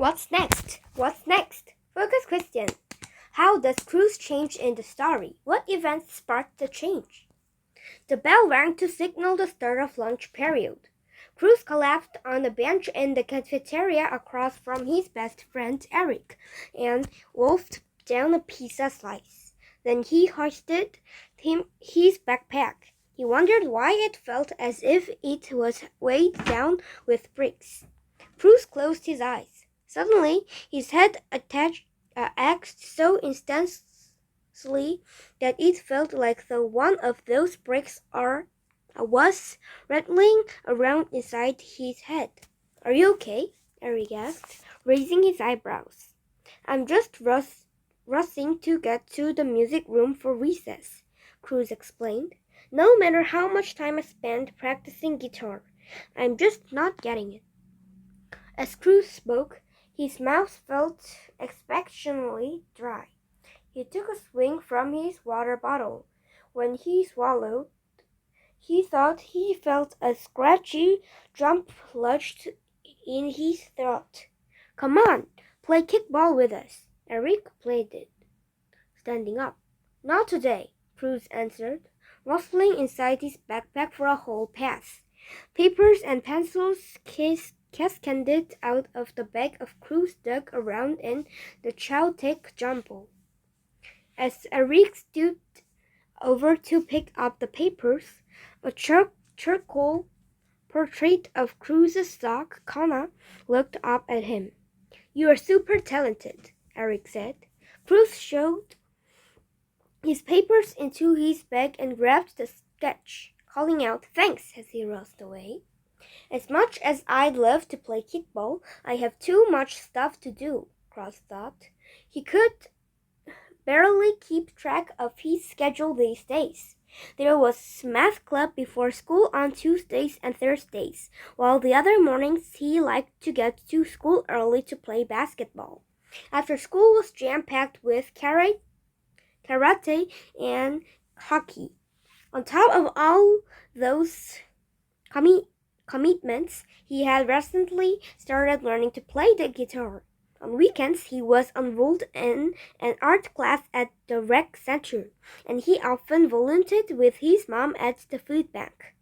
What's next? What's next? Focus question. How does Cruz change in the story? What events sparked the change? The bell rang to signal the start of lunch period. Cruz collapsed on a bench in the cafeteria across from his best friend Eric and wolfed down a pizza slice. Then he hoisted his backpack. He wondered why it felt as if it was weighed down with bricks. Cruz closed his eyes. Suddenly, his head ached so intensely that it felt like the one of those bricks was rattling around inside his head. "Are you okay?" Eric asked, raising his eyebrows. "I'm just rushing to get to the music room for recess," Cruz explained. "No matter how much time I spend practicing guitar, I'm just not getting it." As Cruz spoke, his mouth felt exceptionally dry. He took a swig from his water bottle. When he swallowed, he thought he felt a scratchy jump lodged in his throat. "Come on, play kickball with us." Eric pleaded, standing up. "Not today," Cruz answered, rustling inside his backpack for a whole pass. Papers and pencils cascaded out of the bag of Cruz dug around in the chaotic jumble. As Eric stooped over to pick up the papers, a charcoal portrait of Cruz's dog, Kana, looked up at him. "You are super talented," Eric said. Cruz shoved his papers into his bag and grabbed the sketch, calling out thanks as he raced away. "As much as I'd love to play kickball, I have too much stuff to do," Cruz thought. He could barely keep track of his schedule these days. There was math club before school on Tuesdays and Thursdays, while the other mornings he liked to get to school early to play basketball. After school was jam-packed with karate and hockey. On top of all those commitments, he had recently started learning to play the guitar. On weekends, he was enrolled in an art class at the rec center, and he often volunteered with his mom at the food bank.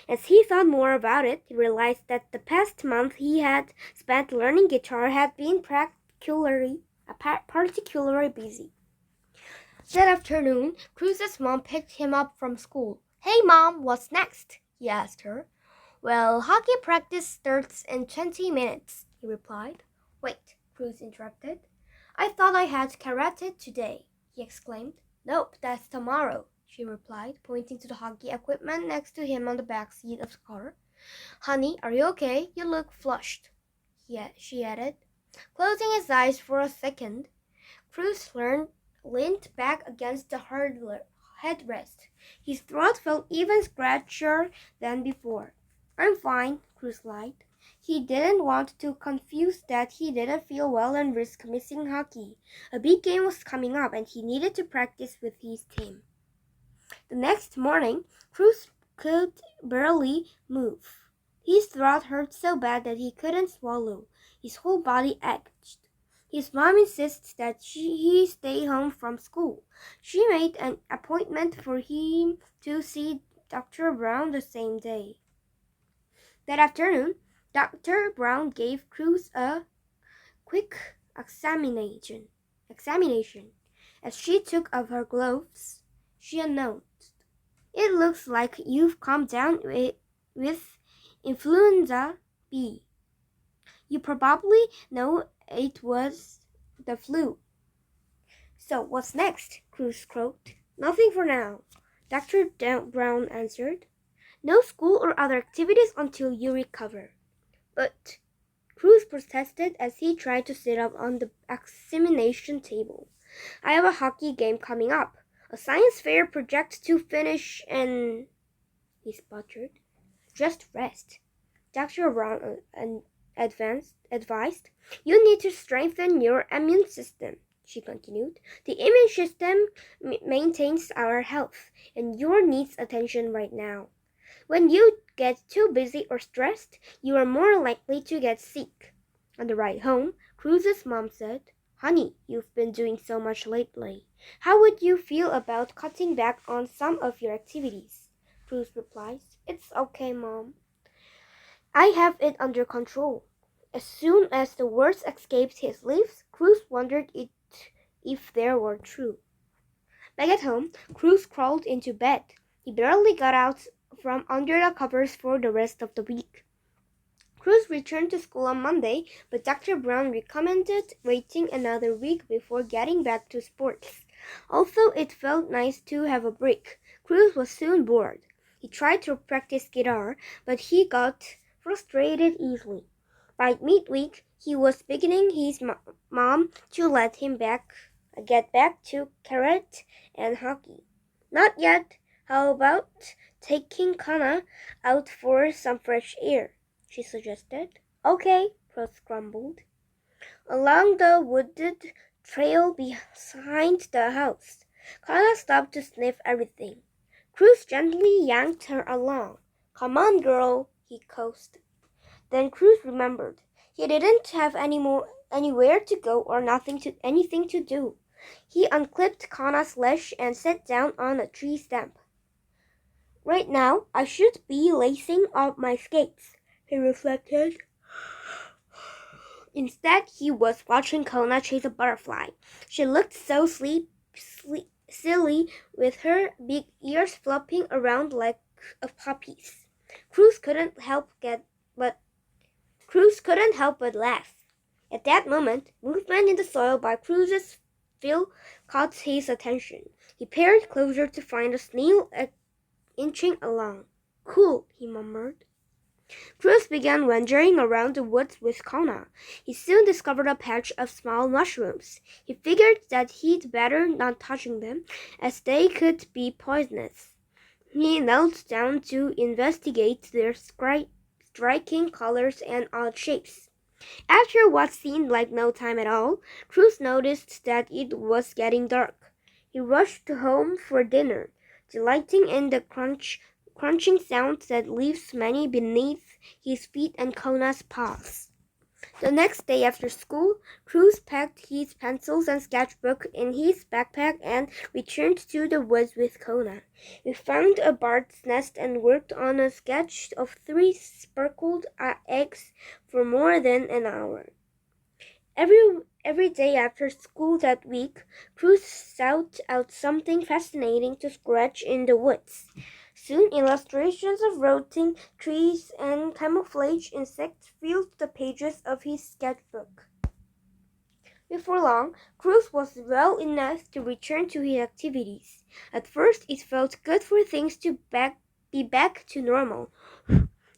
As he thought more about it, he realized that the past month he had spent learning guitar had been particularly busy. That afternoon, Cruz's mom picked him up from school. "Hey Mom, what's next?" he asked her. "Well, hockey practice starts in 20 minutes, he replied. "Wait," Cruz interrupted. "I thought I had karate today," he exclaimed. "Nope, that's tomorrow," she replied, pointing to the hockey equipment next to him on the back seat of the car. "Honey, are you okay? You look flushed," she added. Closing his eyes for a second, Cruz leaned back against the headrest. His throat felt even scratchier than before. "I'm fine," Cruz lied. He didn't want to confuse that he didn't feel well and risk missing hockey. A big game was coming up and he needed to practice with his team. The next morning, Cruz could barely move. His throat hurt so bad that he couldn't swallow. His whole body ached. His mom insists that he stay home from school. She made an appointment for him to see Dr. Brown the same day. That afternoon, Dr. Brown gave Cruz a quick examination. As she took off her gloves, she announced, "It looks like you've come down with influenza B. You probably know it was the flu." "So what's next?" Cruz croaked. "Nothing for now," Dr. Brown answered. "No school or other activities until you recover." "But," Cruz protested as he tried to sit up on the examination table, "I have a hockey game coming up, a science fair project to finish, and—" he sputtered. "Just rest," Dr. Brown advised. "You need to strengthen your immune system," she continued. "The immune system maintains our health, and yours needs attention right now. When you get too busy or stressed, you are more likely to get sick." On the ride home, Cruz's mom said, "Honey, you've been doing so much lately. How would you feel about cutting back on some of your activities?" Cruz replies, "It's okay, Mom. I have it under control." As soon as the words escaped his lips, Cruz wondered if they were true. Back at home, Cruz crawled into bed. He barely got out from under the covers for the rest of the week. Cruz returned to school on Monday, but Dr. Brown recommended waiting another week before getting back to sports. Although it felt nice to have a break, Cruz was soon bored. He tried to practice guitar, but he got frustrated easily. By midweek, he was begging his mom to let him get back to karate and hockey. "Not yet. How about taking Kana out for some fresh air?" she suggested. "Okay," Cruz grumbled. Along the wooded trail behind the house, Kana stopped to sniff everything. Cruz gently yanked her along. "Come on, girl," he coaxed. Then Cruz remembered. He didn't have anywhere to go or anything to do. He unclipped Kana's leash and sat down on a tree stump. "Right now, I should be lacing up my skates," he reflected. Instead, he was watching Kana chase a butterfly. She looked so silly with her big ears flopping around like a puppy's. Cruz couldn't help but laugh. At that moment, movement in the soil by Cruz's field caught his attention. He peered closer to find a snail inching along. "Cool," he murmured. Cruz began wandering around the woods with Kana. He soon discovered a patch of small mushrooms. He figured that he'd better not touch them, as they could be poisonous. He knelt down to investigate their striking colors and odd shapes. After what seemed like no time at all, Cruz noticed that it was getting dark. He rushed home for dinner, delighting in the crunching sounds that leaves many beneath his feet and Kona's paws. The next day after school, Cruz packed his pencils and sketchbook in his backpack and returned to the woods with Kona. We found a bird's nest and worked on a sketch of 3 speckled eggs for more than an hour. Every day after school that week, Cruz sought out something fascinating to scratch in the woods. Soon illustrations of rotting trees and camouflage insects filled the pages of his sketchbook. Before long, Cruz was well enough to return to his activities. At first, it felt good for things to be back to normal.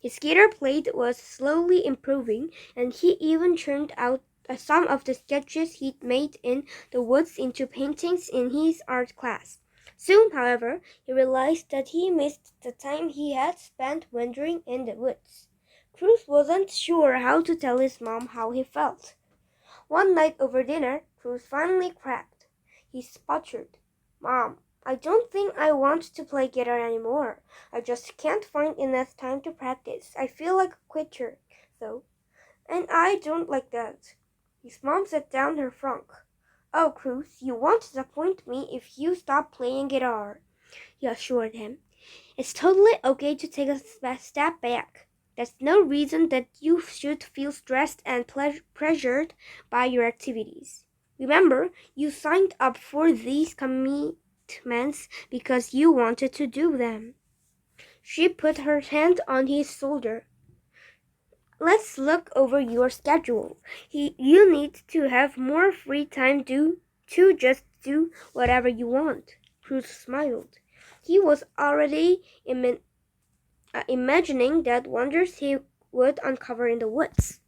His guitar playing was slowly improving, and he even churned out some of the sketches he'd made in the woods into paintings in his art class. Soon, however, he realized that he missed the time he had spent wandering in the woods. Cruz wasn't sure how to tell his mom how he felt. One night over dinner, Cruz finally cracked. He sputtered, "Mom, I don't think I want to play guitar anymore. I just can't find enough time to practice. I feel like a quitter, though. And I don't like that." His mom set down her frunk. "Oh, Cruz, you won't disappoint me if you stop playing guitar," he assured him. "It's totally okay to take a step back. That's no reason that you should feel stressed and pressured by your activities. Remember, you signed up for these commitments because you wanted to do them." She put her hand on his shoulder. "Let's look over your schedule. You need to have more free time to just do whatever you want." Cruz smiled. He was already imagining that wonders he would uncover in the woods.